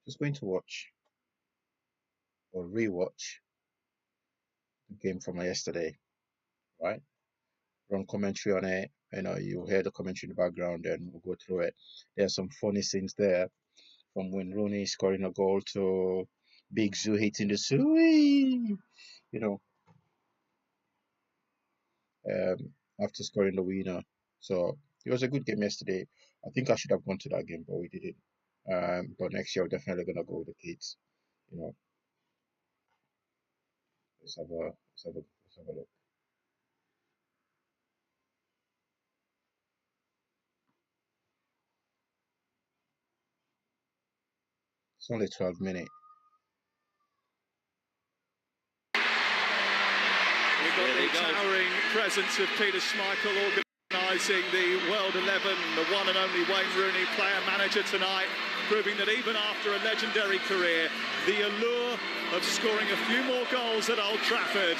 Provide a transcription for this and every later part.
Just going to watch or rewatch the game from yesterday, right? Run commentary on it. You hear the commentary in the background, and we'll go through it. There's some funny scenes there, from when Rooney scoring a goal to Big Zoo hitting the Sui, you know, after scoring the winner. So it was a good game yesterday. I think I should have gone to that game, but we didn't. But next year, I'm definitely gonna go with the kids. You know, let's have a look. It's only 12 minutes. We've got the towering presence of Peter Schmeichel organising the World 11, the one and only Wayne Rooney, player manager tonight, proving that even after a legendary career, the allure of scoring a few more goals at Old Trafford,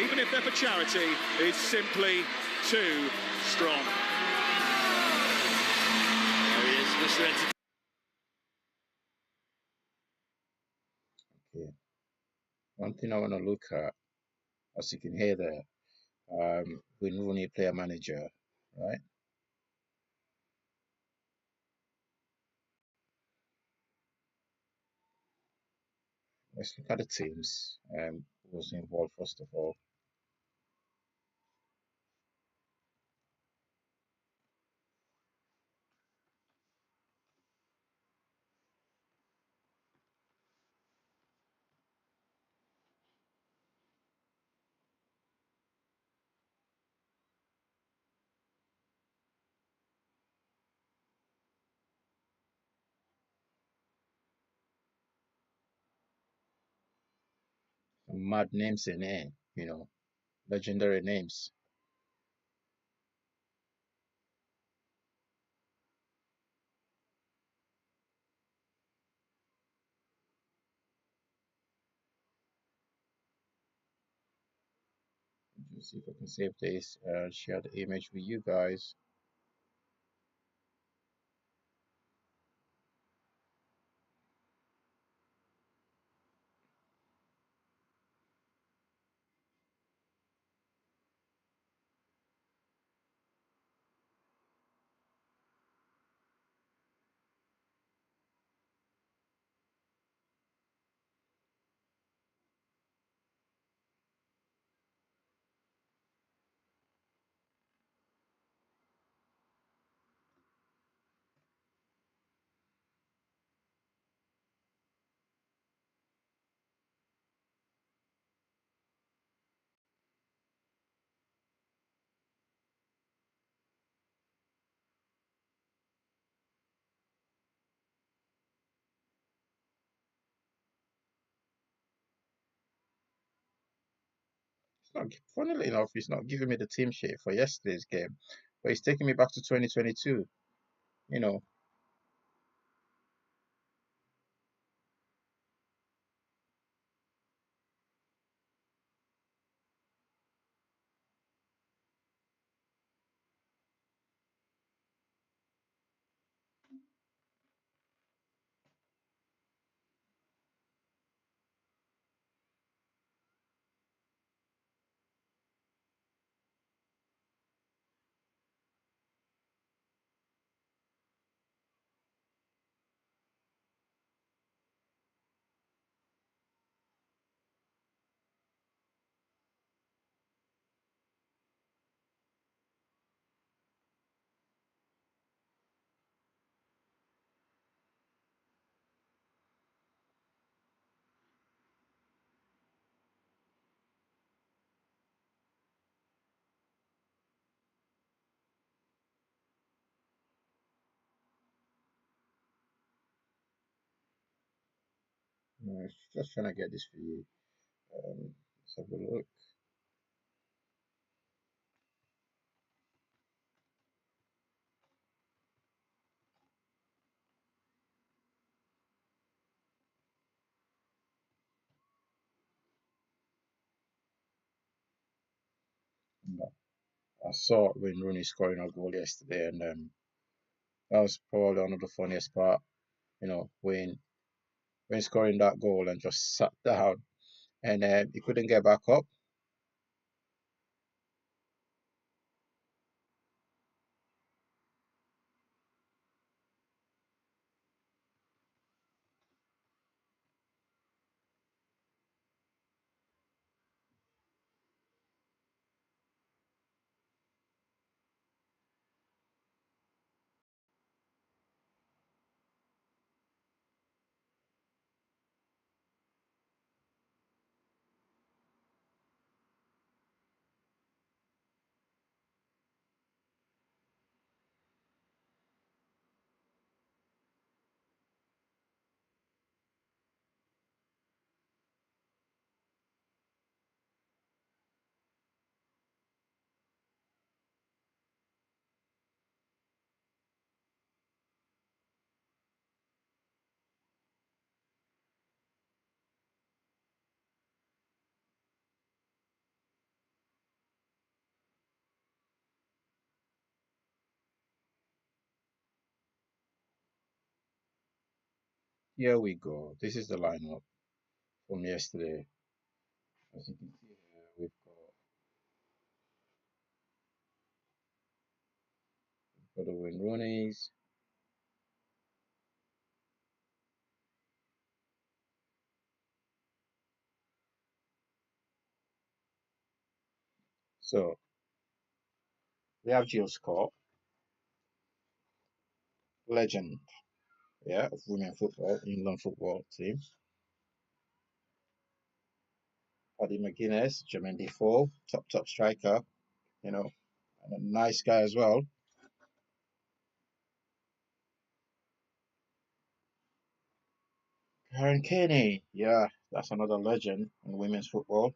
even if they're for charity, is simply too strong. There he is, Mr. Entertainment. Okay. One thing I want to look at, as you can hear there, when Rooney player manager, right? Let's look at the teams who was involved first of all. Some mad names in there, legendary names. Just see if I can save this and share the image with you guys. It's not, funnily enough, it's not giving me the team sheet for yesterday's game, but it's taking me back to 2022. You know, just trying to get this for you. Let's have a look. I saw when Rooney scoring a goal yesterday, and that was probably one of the funniest part. when scoring that goal and just sat down and he couldn't get back up. Here we go. This is the lineup from yesterday. As you can see here, we've got the Wayne Rooney's. So we have Jill Scott, legend, yeah, of women football, England football team. Paddy McGuinness, Jermaine Defoe, top striker, and a nice guy as well. Karen Kenny, yeah, that's another legend in women's football.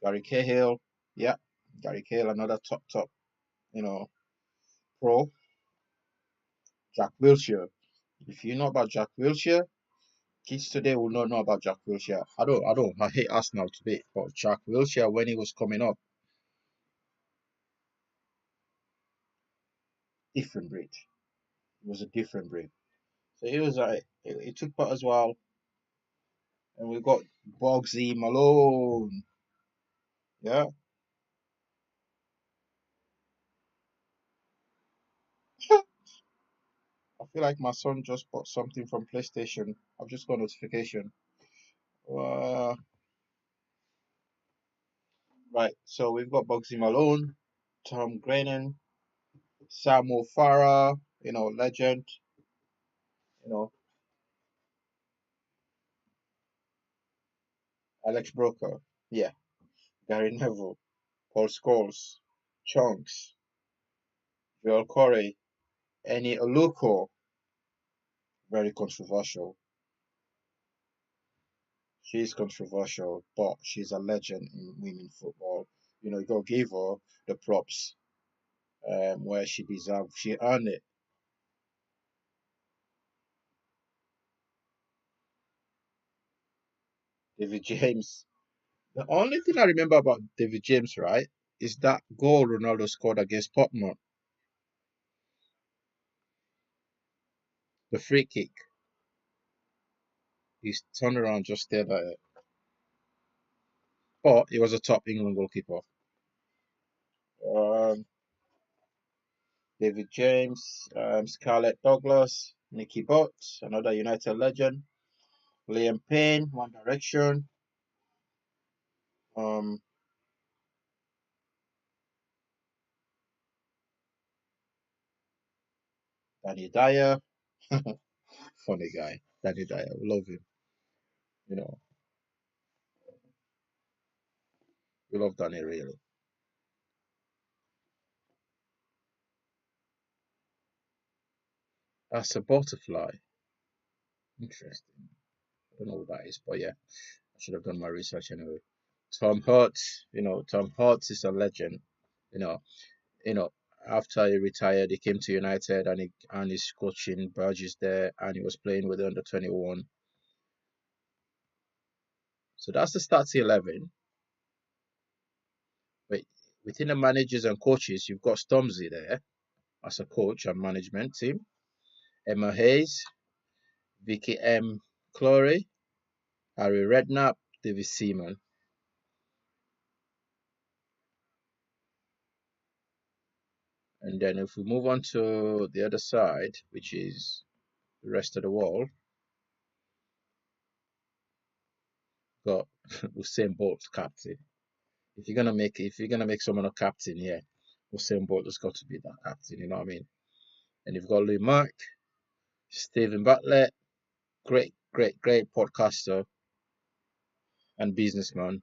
Gary Cahill, yeah, Gary Cahill, another top, pro. Jack Wilshere. If you know about Jack Wilshere, kids today will not know about Jack Wilshere. I hate Arsenal today, but Jack Wilshere, when he was coming up, different breed. It was a different breed. So he was he took part as well. And we got Bugsy Malone. Yeah. I feel like my son just bought something from PlayStation. I've just got a notification. Uh, right, so we've got Bugsy Malone, Tom Grennan, Samuel Farah, legend, you know, Alex Broker, yeah, Gary Neville, Paul Scholes, Chunks, Joel Corey, Eni Oluko, very controversial. She's controversial, but she's a legend in women football. You got to give her the props where she deserved. She earned it. David James. The only thing I remember about David James, right, is that goal Ronaldo scored against Portsmouth, the free kick. He's turned around just stared at it. But he was a top England goalkeeper. Um, David James, Scarlett Douglas, Nicky Butt, another United legend, Liam Payne, One Direction, um, Danny Dyer, funny guy, Danny Dyer, we love him. You know, we love Danny really. That's a butterfly. Interesting. I don't know what that is, but yeah, I should have done my research anyway. Tom Hurt, Tom Hurt is a legend. You know, you know, after he retired, he came to United and he's coaching Burgess there, and he was playing with the under 21. So that's the starting 11. But within the managers and coaches, you've got Stormzy there as a coach and management team. Emma Hayes, Vicky M. Clory, Harry Redknapp, David Seaman. And then if we move on to the other side, which is the rest of the wall, got Usain Bolt captain. If you're gonna make someone a captain, yeah, Usain Bolt has got to be that captain. You know what I mean? And you've got Louis Mark, Stephen Bartlett, great podcaster and businessman,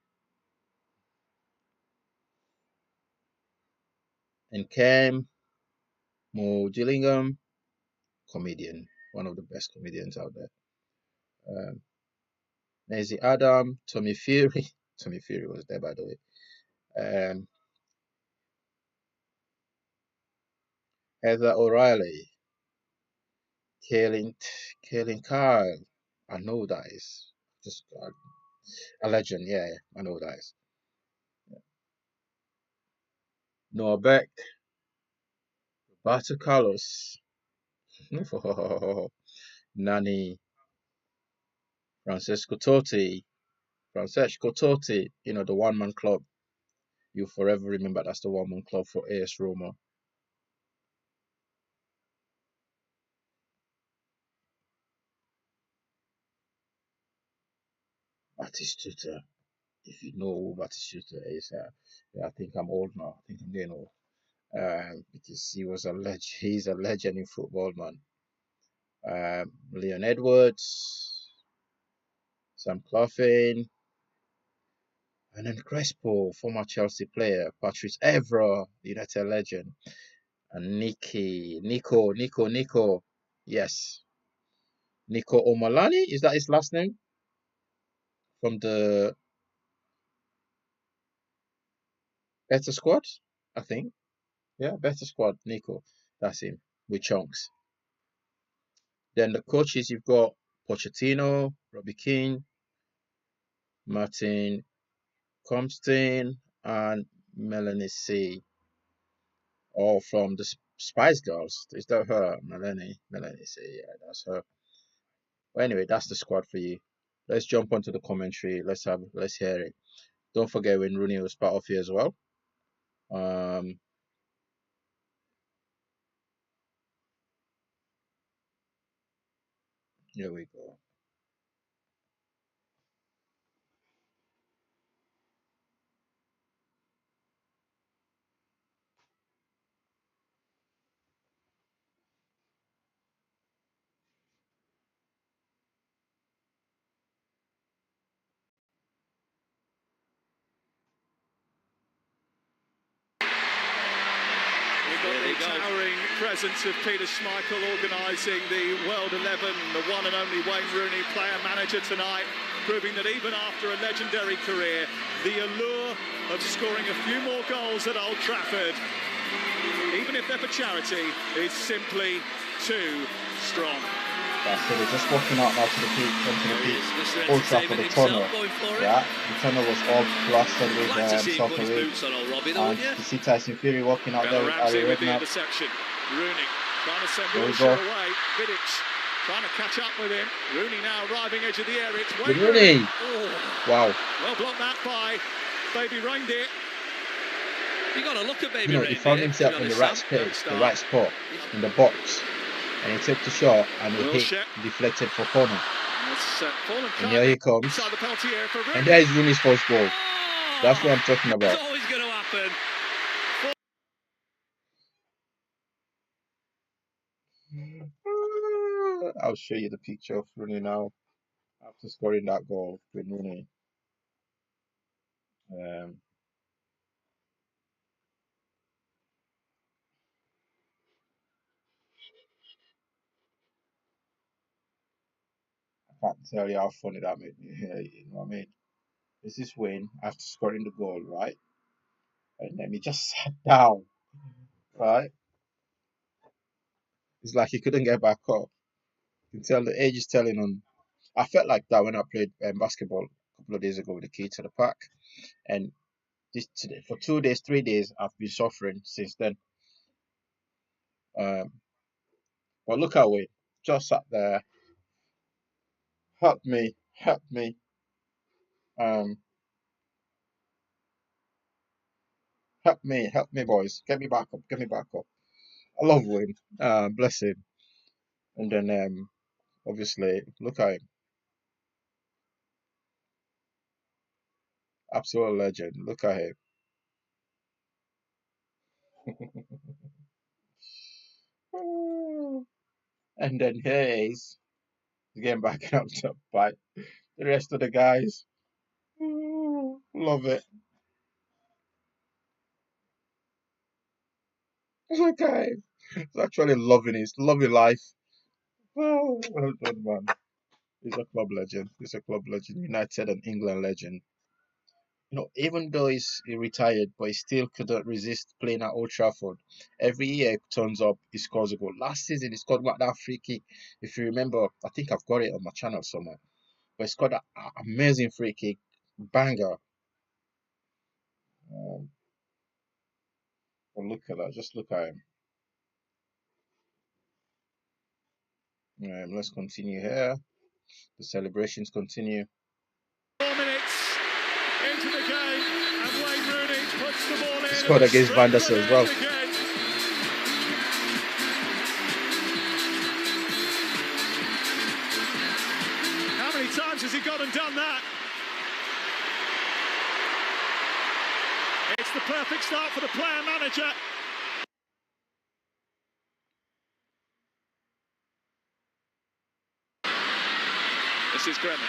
and Cam Mo Gillingham, comedian, one of the best comedians out there. Maisie Adam, Tommy Fury. Tommy Fury was there, by the way. Heather O'Reilly, Kaylin Kyle. I know that is just a legend. Yeah, I know that is. Noah Beck, Roberto Carlos, Nani, Francesco Totti, you know, the one man club. You'll forever remember that's the one man club for AS Roma. Batistuta. If you know who Batistuta is, I think I'm old now. I think I'm getting old. Because he's a legend in football, man. Leon Edwards, Sam Cloughin, and then Crespo, former Chelsea player, Patrice Evra, United legend, and Nico, yes, Nico Omalani, is that his last name? From the Better Squad, I think. Yeah, Better Squad, Nico, that's him, with chunks. Then the coaches, you've got Pochettino, Robbie Keane, Martin Comstein, and Melanie C. All from the Spice Girls. Is that her? Melanie C. Yeah, that's her. Well, anyway, that's the squad for you. Let's jump onto the commentary. Let's hear it. Don't forget when Rooney was part of here as well. Here we go. The towering presence of Peter Schmeichel organising the World 11, the one and only Wayne Rooney, player-manager tonight, proving that even after a legendary career, the allure of scoring a few more goals at Old Trafford, even if they're for charity, is simply too strong. So they're just walking out now to the peak, Old Trafford, the tunnel. Yeah, the tunnel was all plastered with soccer rig. And you see Tyson Fury walking out there with Harry Redknapp. Rooney trying to send Wilshere away. Vidic trying to catch up with him. Rooney now arriving edge of the area. It's Wayne Rooney. Oh. Wow. Well blocked that by Baby Reindeer. You got to look at Baby Reindeer. He found himself in the right space, the right spot, in the box. And he took the shot and he hit, deflected for corner. And here he comes. And there is Rooney's first goal. That's what I'm talking about. It's always going to happen. I'll show you the picture of Rooney now after scoring that goal with Rooney. I can't tell you how funny that made me. You know what I mean? This is Wayne after scoring the goal, right? And then he just sat down, right? It's like he couldn't get back up. You can tell the age is telling on. I felt like that when I played basketball a couple of days ago with the kids at the park. And today, for 2 days, 3 days, I've been suffering since then. But look at Wayne. just sat there. Help me, help me. Um, help me, boys. Get me back up, get me back up. I love Wayne. Bless him. And then obviously look at him. Absolute legend. Look at him. And then here he is. He's getting back up to fight the rest of the guys. Love it. Look at him. He's actually loving life. Oh, well done, man. He's a club legend. He's a club legend. United and England legend. Even though he retired, but he still couldn't resist playing at Old Trafford. Every year he turns up, he scores a goal. Last season he scored that free kick. If you remember, I think I've got it on my channel somewhere. But he scored that amazing free kick, banger. But look at that, just look at him. Let's continue here. The celebrations continue. 4 minutes into the game, and Wayne Rooney puts the ball in. He scored against Van der Sar as well. How many times has he gone and done that? It's the perfect start for the player manager. This is Gremlin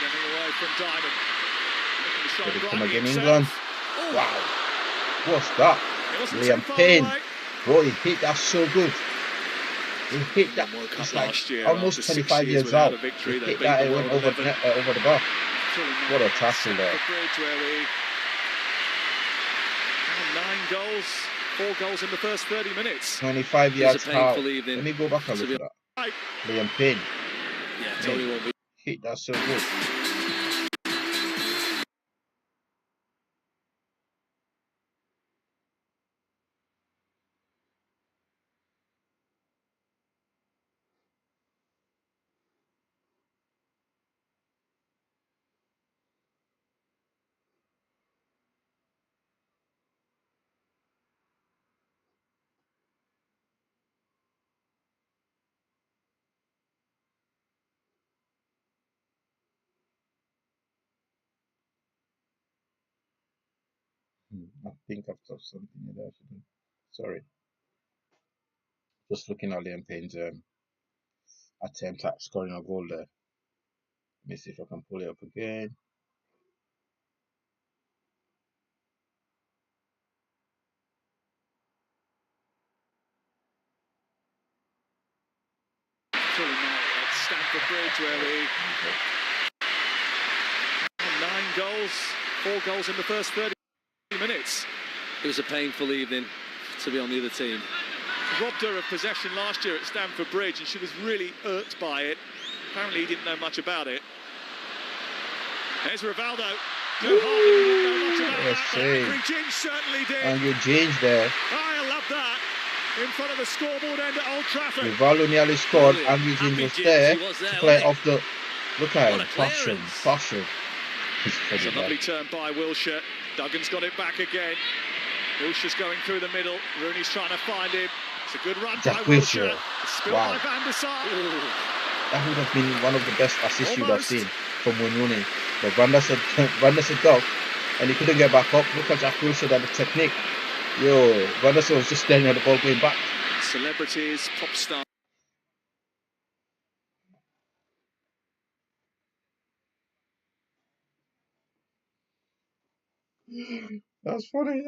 getting away from Diamond. Did it come again, England? Wow. What's that? Liam Payne. Bro, he hit that so good. He hit that. It's like almost 25 years out. He hit that, it went over the bar. What a tackle there. 9 goals, 4 goals in the first 30 minutes. 25 yards out. Let me go back and look at that. Liam Payne. Yeah, totally won't be. Hit that so good. I think I've touched something there. Sorry. Just looking at Liam Payne's attempt at scoring a goal there. Let me see if I can pull it up again. At Stamford Bridge, where we 9 goals, 4 goals in the first 30 minutes. It was a painful evening to be on the other team. Robbed her of possession last year at Stamford Bridge, and she was really irked by it. Apparently, he didn't know much about it. There's Rivaldo. Joe Harden didn't know much about that, but Angry Ginge certainly did. Angry Ginge there. I love that. In front of the scoreboard end at Old Trafford. Rivaldo nearly scored. Angry Ginge was there to play off the. Look at him. Passion. It's a lovely turn by Wilshere. Duggan's got it back again. Wilshere's going through the middle. Rooney's trying to find him. It's a good run by Wilshere. Spilled by Van der Sar. That would have been one of the best assists you'd have seen from Wayne Rooney. But Van der Sar dug, and he couldn't get back up. Look at Jack Wilshere, that the technique. Yo, Van der Sar was just staring at the ball going back. Celebrities, pop stars. That's funny.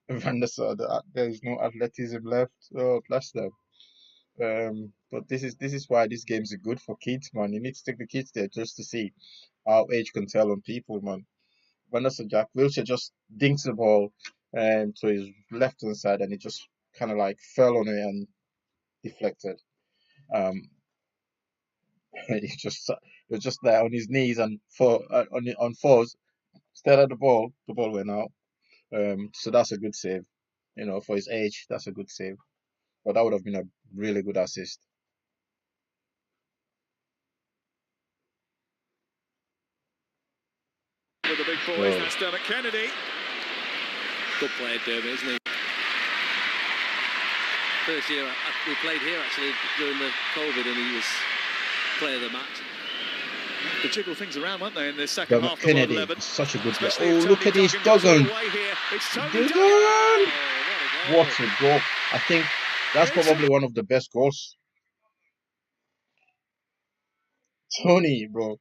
Van der Sar, there is no athleticism left. Oh, bless them. But this is why these games are good for kids, man. You need to take the kids there just to see how age can tell on people, man. Van der Sar, Jack Wilshere just dinks the ball to his left hand side, and it just kind of like fell on it and deflected. He was just there on his knees and on fours, stared at the ball. The ball went out. So that's a good save. For his age, that's a good save. But that would have been a really good assist. boys. That's Dermot Kennedy. Good player, Dermot, isn't he? First year we played here actually during the COVID, and he was player of the match. To jiggle things around, weren't they, in the second Dermot half? Kennedy is such a good player. Oh, look at this Duggan. Duggan! What a goal. I think that's probably one of the best goals. Tony, bro.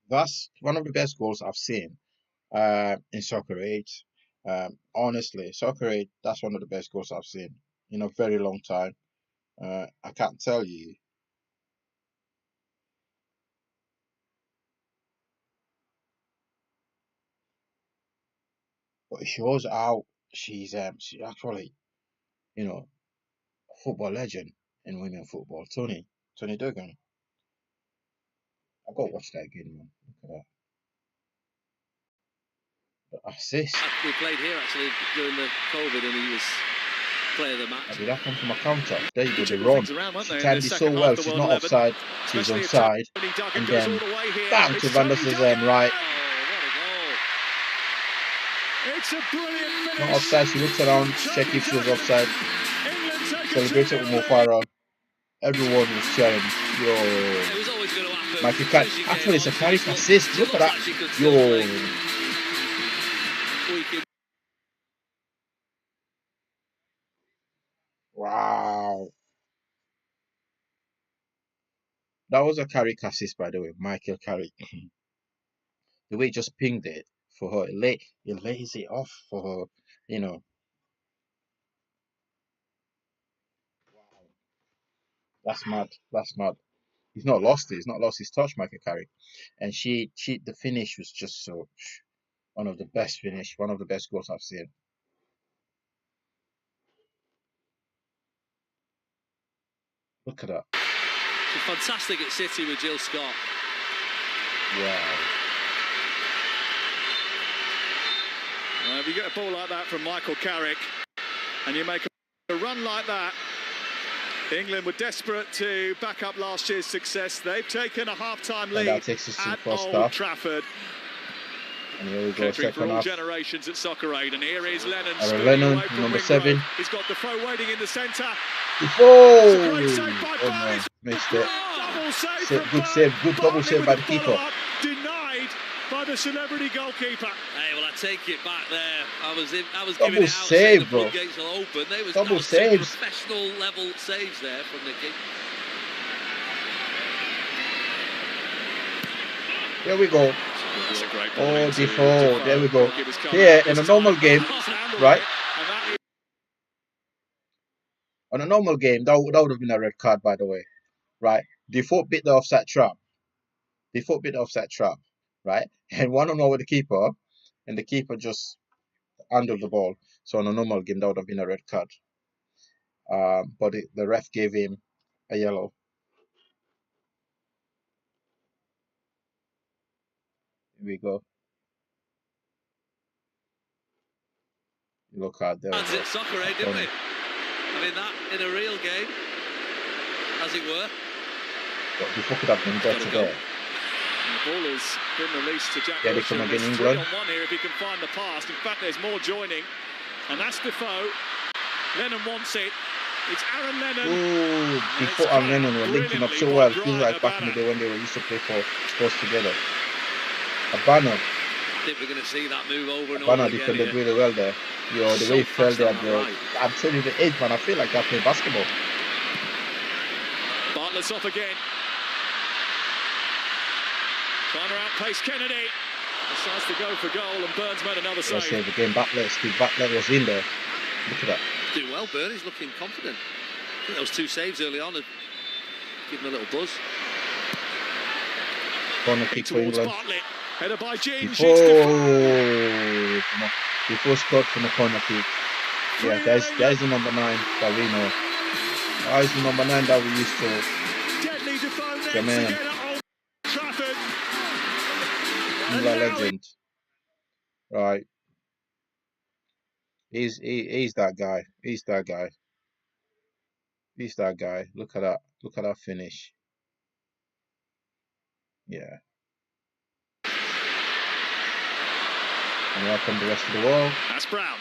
That's one of the best goals I've seen in Soccer 8. Honestly, Soccer 8, that's one of the best goals I've seen in a very long time. I can't tell you. But it shows how she's actually, you know, a football legend in women football. Tony Duggan. I got to watch that again, man. Look at that. The assist. We played here actually during the COVID, and he was player of the match. Did that come from a counter? There you go, the run. She timed it so well. She's not offside. She's onside. And then bam to Van der Sar right. It's a brilliant finish. Not offside. She looks around, check if she was offside. Celebrated with Mo Farah. Everyone was cheering. Yo. It was always going to happen. Michael Carrick. Actually, it's a Carrick assist. Look at that. Yo. Wow. That was a Carrick assist, by the way. Michael Carrick. The way he just pinged it for her. It lays it off for her. You know. Wow. That's mad. That's mad. He's not lost it. He's not lost his touch, Michael Carrick. And the finish was just so one of the best finish, one of the best goals I've seen. Look at that. She's fantastic at City with Jill Scott. Wow. If you get a ball like that from Michael Carrick and you make a run like that, England were desperate to back up last year's success. They've taken a half-time lead at Old Trafford. And here we go, second all half. Generations at Soccer 8, and here is Lennon. Lennon, number 7. He's got Defoe waiting in the centre. Oh, no, missed it. Good save, good double save by the keeper. Denied by the celebrity goalkeeper. Hey, well, I take it back there. I was double giving it out, save, the bro. floodgates will open. They was double saves. Professional level saves there from Nicky. There we go. That's a great oh, Defoe. There we go. Here, in a normal game, right? On a normal game, that would have been a red card, by the way. Right? Defoe bit the offside trap. Right? And 1-on-1 with the keeper. And the keeper just handled the ball. So on a normal game, that would have been a red card. But the ref gave him a yellow. Here we go. Look out there. That's it, Soccer 8, didn't we? I mean, that in a real game, as it were. But Defoe could have been better there. The ball has been released to Jack Wilshere. Come again, England. 3-on-1 here if he can find the pass. In fact, there's more joining. And that's Defoe. Lennon wants it. It's Aaron Lennon. Ooh, Defoe and Lennon were linking up so well. It feels like back in the day when they used to play for Spurs together. Abana. I think we're going to see that move over and Abana over again. defended really well there. You know, the way he fell there. I'm telling you, the age, man, I feel like I play basketball. Bartlett's off again. Trying to outpace Kennedy. Decides to go for goal, and Burns made another save. Save again. Steve Bartlett was in there. Look at that. Doing well, Burns. He's looking confident. I think those 2 saves early on have given him a little buzz. Corner kick for England. Bartlett. Header by Ginge. Defoe scored from the corner kick. Yeah, there's the number 9 that we know. There's the number 9 that we used to. Deadly Defoe next Jermaine. again at Old Trafford. England legend. Right. He's that guy. He's that guy. He's that guy. Look at that. Look at that finish. Yeah. And now come the rest of the world. That's Brown.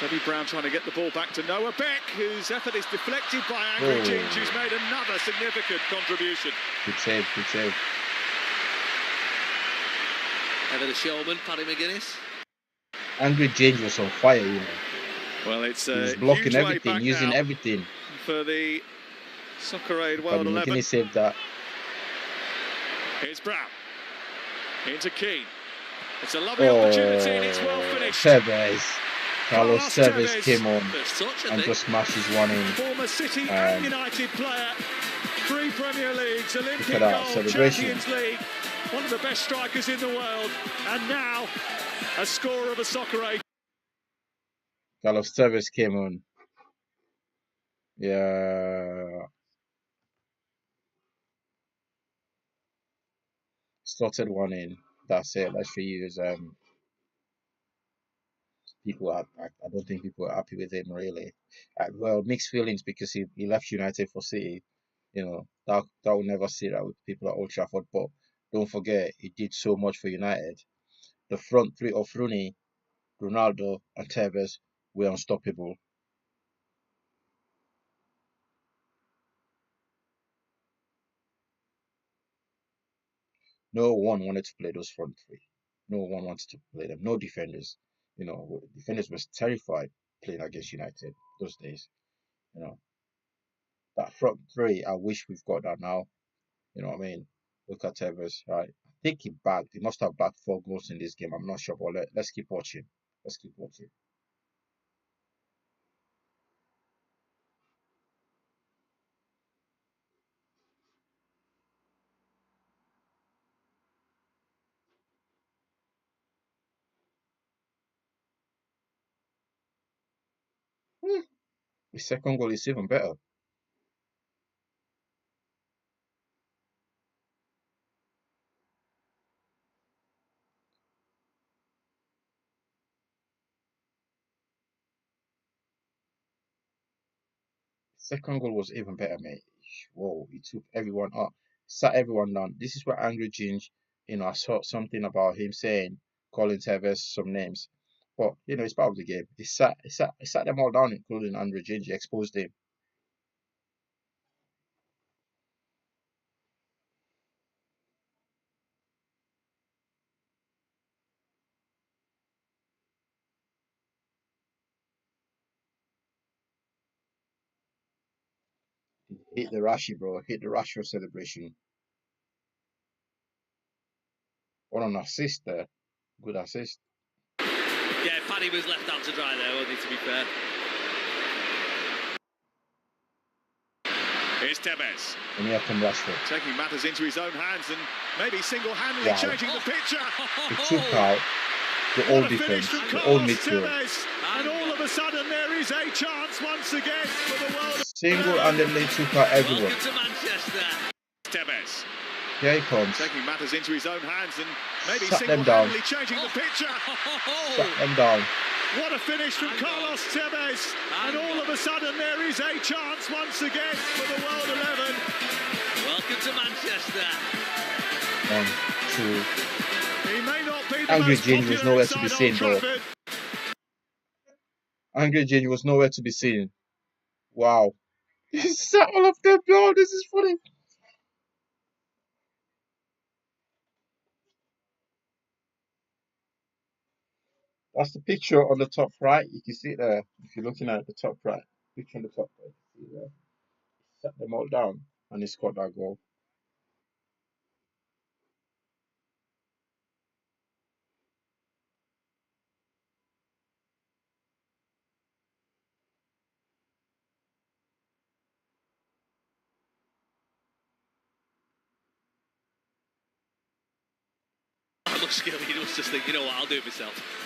Teddy Brown trying to get the ball back to Noah Beck, whose effort is deflected by Angry Ginge, who's made another significant contribution. Good save, good save. Ever the showman, Paddy McGuinness. Angry Ginge was on fire, you know. Well, it's he was blocking everything, using everything. For the Soccer Aid World 11. McGuinness saved that. Here's Brown. Into Keane. It's a lovely opportunity and it's well finished. Tevez. Carlos Tevez came on touch, and just smashes one in. Former City and United player, 3 Premier Leagues, Olympic gold, Champions League, one of the best strikers in the world, and now a scorer of a Soccer Aid. Carlos Tevez came on. Yeah. Slotted one in. That's it. Let's reuse. People are, I don't think people are happy with him really. Well, mixed feelings because he left United for City. You know, that will never sit right with people at Old Trafford. But don't forget, he did so much for United. The front three of Rooney, Ronaldo, and Tevez were unstoppable. No one wanted to play those front three. No one wanted to play them. No defenders. You know, defenders was terrified playing against United those days. You know, that front three, I wish we've got that now. You know what I mean? Look at Tevez, right? I think he must have bagged 4 goals in this game. I'm not sure, but let's keep watching. Let's keep watching. The second goal is even better. Second goal was even better, mate. Whoa, he took everyone up, sat everyone down. This is where Angry Ginge, you know, I saw something about him calling Tevez some names. But, you know, it's part of the game. He sat them all down, including Angry Ginge. He exposed him. Hit the Rashi, bro. Hit the Rashford celebration. What an assist there. Good assist. Yeah, Paddy was left out to dry there, wasn't he, to be fair? Here's Tevez. And here comes Rashford. Taking matters into his own hands and maybe single-handedly changing the picture. He took out the old defense, the old midfield. And all of a sudden there is a chance once again for the world. Single-handedly took out everyone. Welcome to Manchester. Tevez. Here he comes. Taking matters into his own hands and maybe Shut them down. single-handedly changing the picture. Shut them down. What a finish from Carlos Tevez. And all of a sudden there is a chance once again for the World 11. Welcome to Manchester. 1, 2. He may not be the Angry most Ginge was popular nowhere to be inside seen, Old bro. Trafford. Angry Ginge was nowhere to be seen. Wow. He sat all of them, bro. This is funny. That's the picture on the top right. You can see it there. If you're looking at the top right, picture on the top right. You see there. He sat them all down and he scored that goal. How much skill he must just think, you know what, I'll do it myself.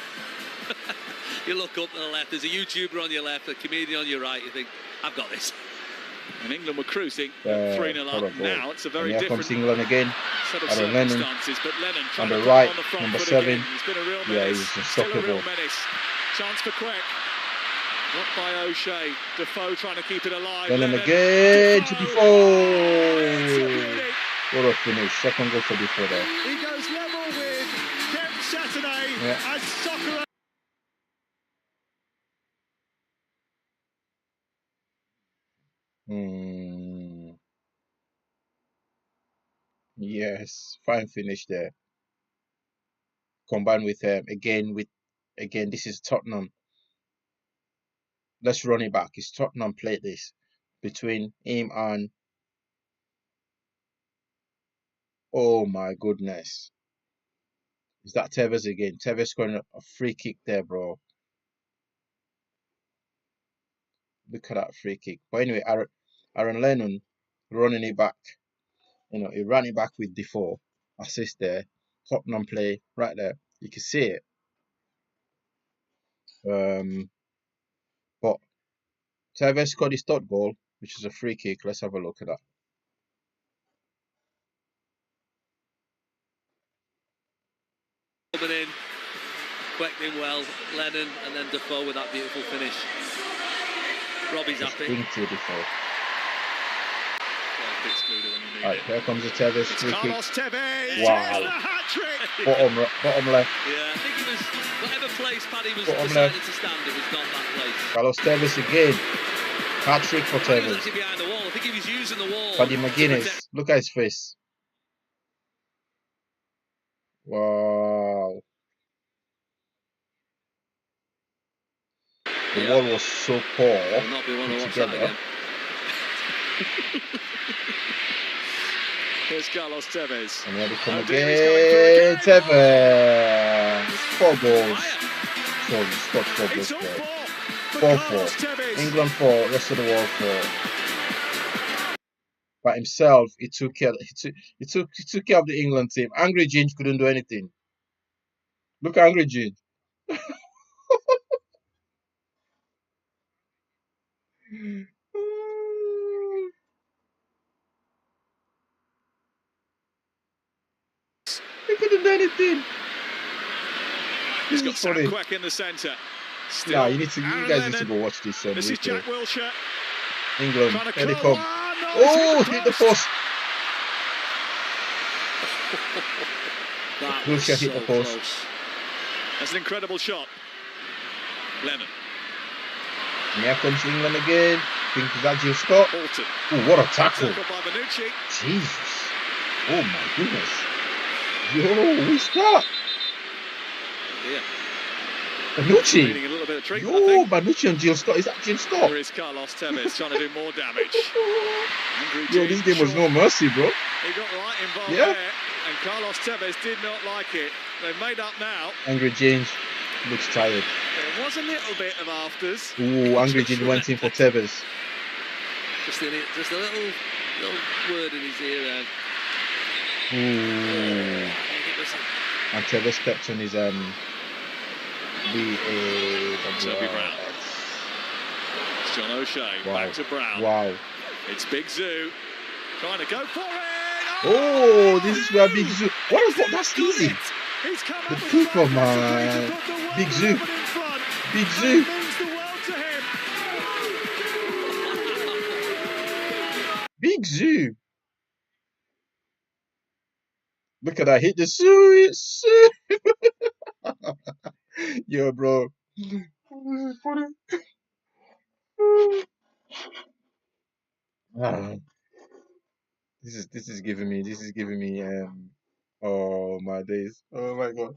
You look up to the left, there's a YouTuber on your left, a comedian on your right, you think, I've got this. And England were cruising 3-0 up. Now it's a very and here different comes England again. set of Aaron Lennon circumstances. But Lennon on trying the to put right, on the front number foot 7. again. He's been a real Yeah, menace. he's Still a real unstoppable. menace. Chance for Queck. Blocked by O'Shea. Defoe trying to keep it alive. Lennon Lennon, again to Defoe. Oh, it's a Defoe. beauty. What a What a finish. Second goal for Defoe there. He goes level with Kemp Saturday as Soccer. Yes, fine finish there. Combined with again, this is Tottenham. Let's run it back. It's Tottenham played this between him and, oh my goodness, is that Tevez again? Tevez scoring a free kick there, bro. Look at that free kick. But anyway, Aaron Lennon running it back. You know, he ran it back with Defoe. Assist there. Tottenham play right there. You can see it. But Tevez scored his third goal, which is a free kick. Let's have a look at that. Coming in, Quecking well, Lennon, and then Defoe with that beautiful finish. Robbie's happy. Into Defoe. Well, Alright, here comes the Tevez free kick. Carlos Tevez. Wow. The hat-trick. Bottom left. Yeah, I think it was whatever place Paddy was Bottom decided left. to stand, it was not that place. Carlos Tevez again. Hat trick for He was Tevez. actually behind the wall. I think he was using the wall. Paddy to McGuinness. protect- Look at his face. Wow. The wall was so poor. Will not be one to watch that Together. again. Here's Carlos Tevez. And here they come Oh dear, he's coming again. through Tevez. 4 goals. Fire. So he's got 4 goals It's all there. for 4-4. Carlos Tevez. England 4, rest of the world 4. By himself, he took care of the England team. Angry Ginge couldn't do anything. Look at Angry Ginge. He couldn't do anything. He's This got is Sam funny. Quek in the centre. Still, Nah, you Aaron guys need to Lennon. go watch this. This is replay. Jack Wilshere. England, Trying to here they cut come. one. Oh, hit the post. That Wilshere was hit so the post. close. That's an incredible shot. Lennon. And here comes England again. I think is that Jill Scott. Bolton. Oh, what a tackle. Tackled by Bonucci. Jesus. Oh my goodness. Yo, who's that? Yeah. Banucci. Needing a little bit of treatment, I Yo, think. Banucci and Jill Scott. Is that Jill Scott? Here is Carlos Tevez trying to do more damage. Angry Yo, Ginge, this game was sure. no mercy, bro. He got right involved Yeah. there, and Carlos Tevez did not like it. They've made up now. Angry Ginge looks tired. There was a little bit of afters. Ooh, Angry Ginge went in for Tevez. Just a little word in his ear there. Ooh. I think it was And Tevez kept on his Toby Brown. It's John O'Shea. Wow. Back to Brown. Wow. It's Big Zoo. Trying to go for it. Oh, this is where Big Zoo. What the fuck? That's He's done easy. it. He's come The up with keeper, a fantastic way to man. put the world Big Zoo. 11 in front. Big And Zoo. it means the world to him. Big Zoo. Look at that. Hit the Zoo. Yo, bro. Ah, this is giving me oh my days. Oh my god.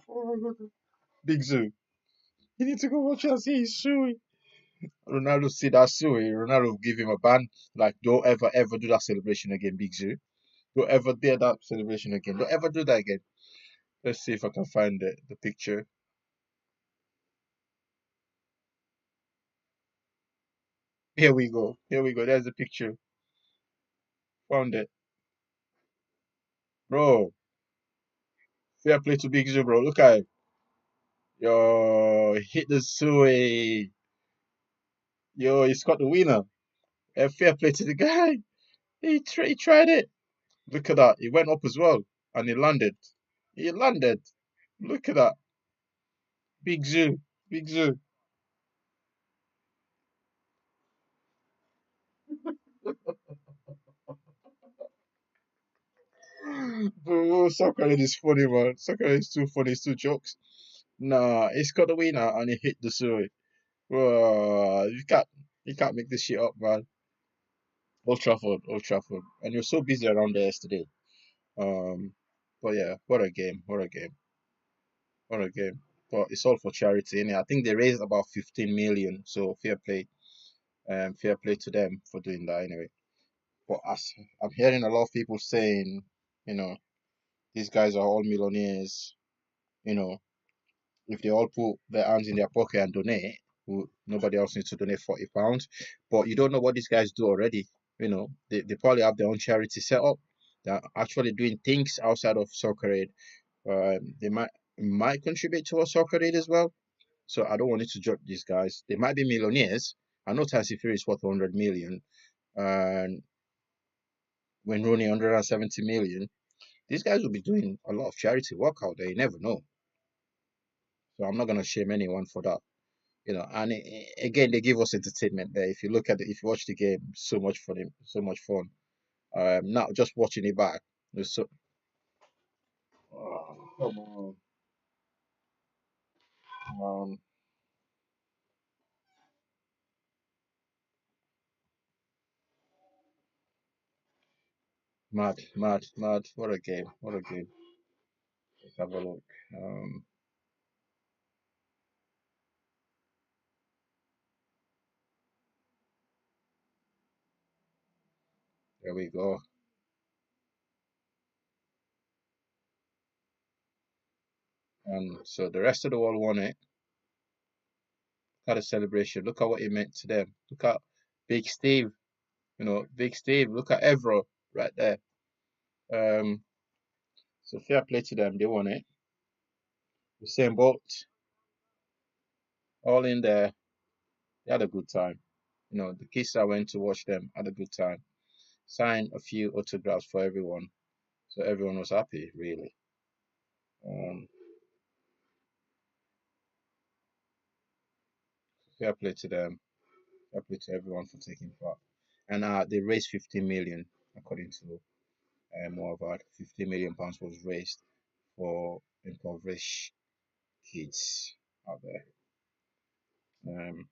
Big Zoo. You need to go watch and see his Sui. Ronaldo see that Sui. Ronaldo give him a ban. Like, don't ever do that celebration again, Big Zoo. Don't ever dare that celebration again. Don't ever do that again. Let's see if I can find the picture. Here we go. There's the picture. Found it. Bro. Fair play to Big Zoo, bro. Look at him. Yo, hit the Sui. Yo, he's got the winner. Fair play to the guy. He tried it. Look at that. He went up as well. And he landed. Look at that. Big Zoo. Big Zoo. Soccer is funny, man. Soccer is too funny. It's too jokes. Nah, he's got the winner and he hit the Surrey. You can't make this shit up, man. Old Trafford, and you're so busy around there yesterday. Um, but yeah, what a game, what a game, what a game. But it's all for charity, and I think they raised about 15 million. So fair play to them for doing that anyway. But as I'm hearing a lot of people saying, you know, these guys are all millionaires. You know, if they all put their hands in their pocket and donate, nobody else needs to donate £40. But you don't know what these guys do already. You know, they probably have their own charity set up. They're actually doing things outside of soccer aid. They might contribute to a soccer aid as well. So I don't want you to judge these guys. They might be millionaires. I know Tyson Fury is worth 100 million, and when Rooney 170 million. These guys will be doing a lot of charity work out there. You never know. So I'm not gonna shame anyone for that. You know, and again, they give us entertainment there. If you watch the game, so much for them, so much fun. Not just watching it back. It's so, come on, um, mad, mad, mad. What a game! What a game! Let's have a look. Um, there we go. And so the rest of the world won it. Look at the celebration. Look at what it meant to them. Look at Big Steve. You know, Big Steve. Look at Evro right there. Um, so fair play to them. They won it. The same boat, all in there. They had a good time. You know, the kids that went to watch them had a good time. Signed a few autographs for everyone. So everyone was happy, really. Um, fair play to them. Fair play to everyone for taking part. And they raised 15 million, according to Moavad. 15 million pounds was raised for impoverished kids out there. Um,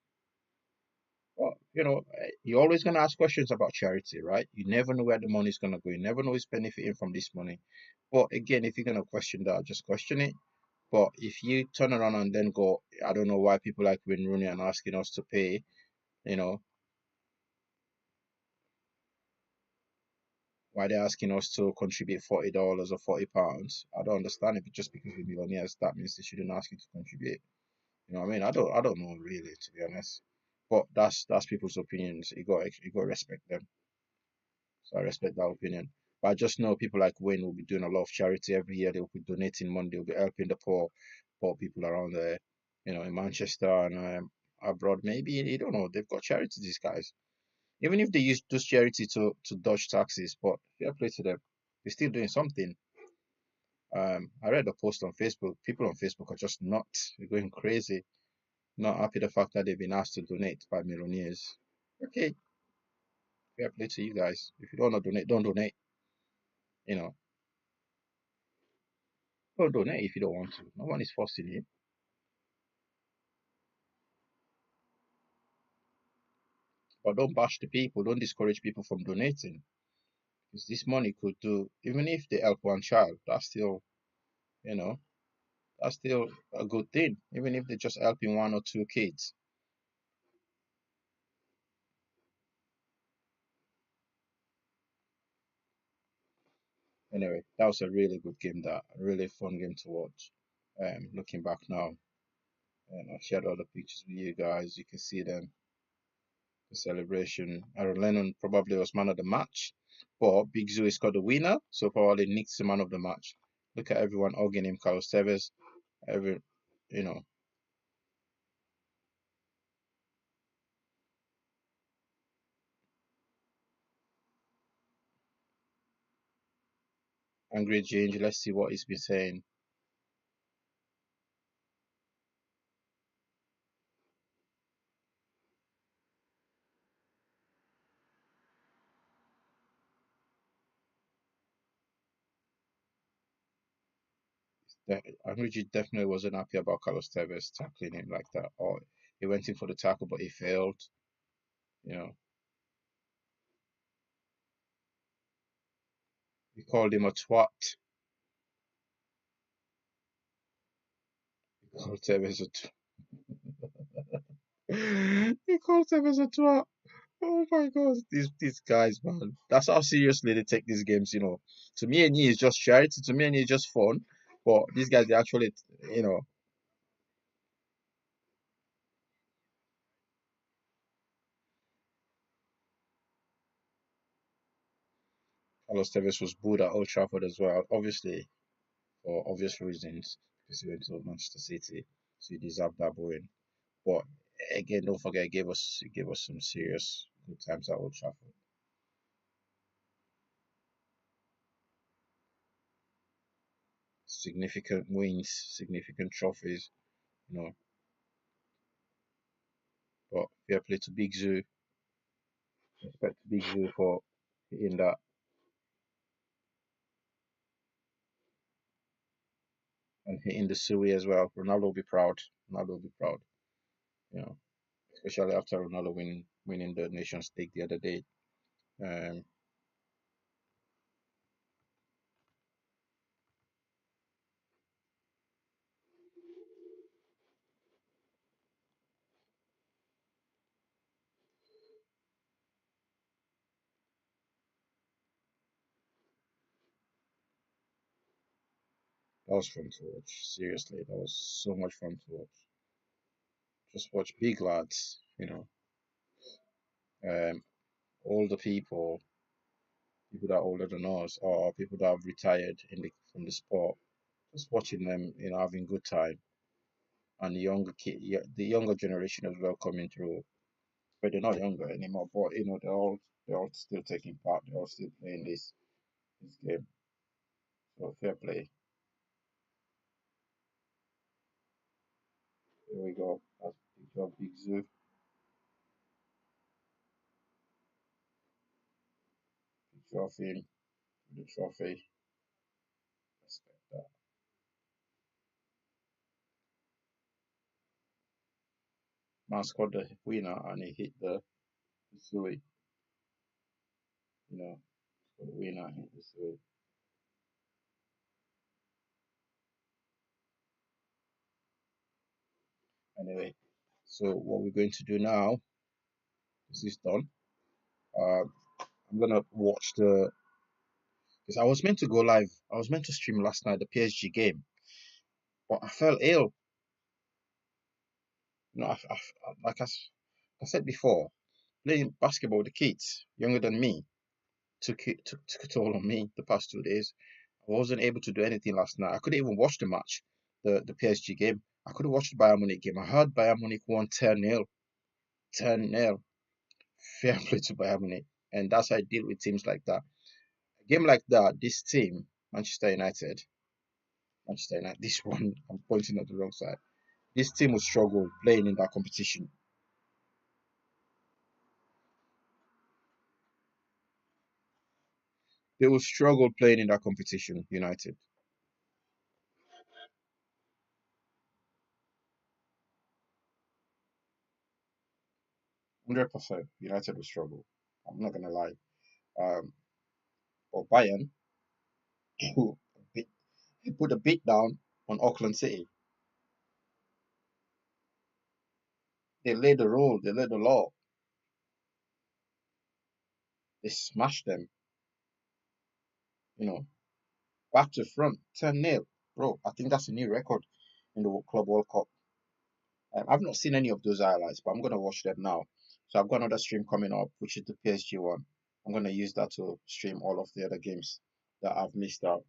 Well, you're always going to ask questions about charity, right? You never know where the money's going to go. You never know who's benefiting from this money. But again, if you're going to question that, just question it. But if you turn around and then go, I don't know why people like Wayne Rooney are asking us to pay, you know, why they're asking us to contribute $40 or £40. I don't understand it. Just because we're millionaires, that means they shouldn't ask you to contribute. You know what I mean? I don't know really, to be honest. But that's people's opinions. You got to respect them. So I respect that opinion. But I just know people like Wayne will be doing a lot of charity every year. They'll be donating money. They'll be helping the poor people around there, in Manchester and abroad. Maybe you don't know. They've got charity. These guys, even if they use those charity to dodge taxes, but fair play to them. They're still doing something. I read a post on Facebook. People on Facebook are just nuts. They're going crazy. Not happy the fact that they've been asked to donate by millionaires. Okay, fair play to you guys. If you don't want to donate, don't donate. You know, don't donate if you don't want to. No one is forcing you. But don't bash the people. Don't discourage people from donating. Because this money could do, even if they help one child, you know, that's still a good thing. Even if they're just helping one or two kids. Anyway, that was a really good game. That a really fun game to watch. Looking back now, and I shared all the pictures with you guys. You can see them. The celebration. Aaron Lennon probably was man of the match, but Big Zoo is called the winner, so probably Nick's the man of the match. Look at everyone hugging him, Carlos Tevez, every, you know, Angry Change. Let's see what he's been saying. Anrigi definitely wasn't happy about Carlos Tevez tackling him like that, or he went in for the tackle but he failed. You know, he called him a twat. He called Tevez a he called Tevez a twat. Oh my God, these guys, man. That's how seriously they take these games. To me and you, it's just charity. To me and you, it's just fun. But these guys, they actually, you know, Carlos Tevez was booed at Old Trafford as well. Obviously, for obvious reasons, because he went to Manchester City, so he deserved that booing. But again, don't forget, he gave us some serious good times at Old Trafford. Significant wins, significant trophies, you know. But fair play to Big Zoo. Respect to Big Zoo for hitting that and hitting the Sui as well. Ronaldo will be proud. Ronaldo will be proud, you know, especially after Ronaldo winning the Nations League the other day. Um, that was fun to watch. Seriously, that was so much fun to watch. Just watch big lads, um, older people that are older than us, or people that have retired from the sport. Just watching them, having good time, and the younger generation as well coming through. But they're not younger anymore. But they're all still taking part. They're all still playing this game. So fair play. Here we go. That's a picture of Big Zoo. Picture of him with the trophy. Respect that. Man scored the winner and he hit the Sui. Scored the winner and hit the Sui. Anyway, so what we're going to do now, this is done. Uh, I'm gonna watch because I was meant to go live. I was meant to stream last night the PSG game, but I fell ill. Like I said before, playing basketball with the kids younger than me took a toll on me the past 2 days. I wasn't able to do anything last night. I couldn't even watch the match, the PSG game. I could have watched the Bayern Munich game. I heard Bayern Munich won 10-0. 10-0. Fair play to Bayern Munich. And that's how I deal with teams like that. A game like that, this team, Manchester United, this one, I'm pointing at the wrong side. This team will struggle playing in that competition. They will struggle playing in that competition, United. 100% United will struggle. I'm not going to lie. Um, but Bayern, who put a beat down on Auckland City. They laid the rule, they laid the law, they smashed them, you know, back to front, 10-0. Bro, I think that's a new record in the Club World Cup. I've not seen any of those highlights, but I'm going to watch them now. So I've got another stream coming up, which is the PSG one. I'm going to use that to stream all of the other games that I've missed out,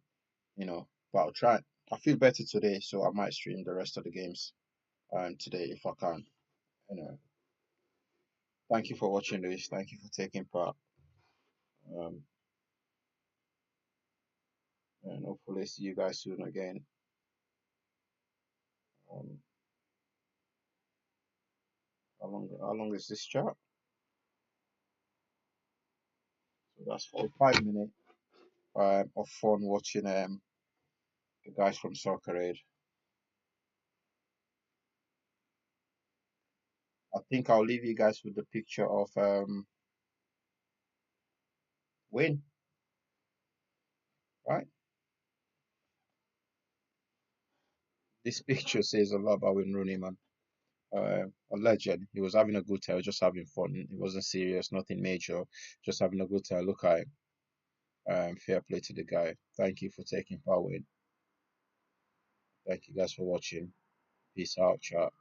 but I'll try. I feel better today, so I might stream the rest of the games today if I can. Anyway, thank you for watching this. Thank you for taking part. Um, and hopefully see you guys soon again. Um, how long is this chat? So that's 45 minutes of fun watching the guys from Soccer Aid. I think I'll leave you guys with the picture of Wayne, right? This picture says a lot about Wayne Rooney, man. A legend. He was having a good time, just having fun. It wasn't serious, nothing major, just having a good time. Look at him. Fair play to the guy. Thank you for taking part, Wayne. Thank you guys for watching. Peace out, chat.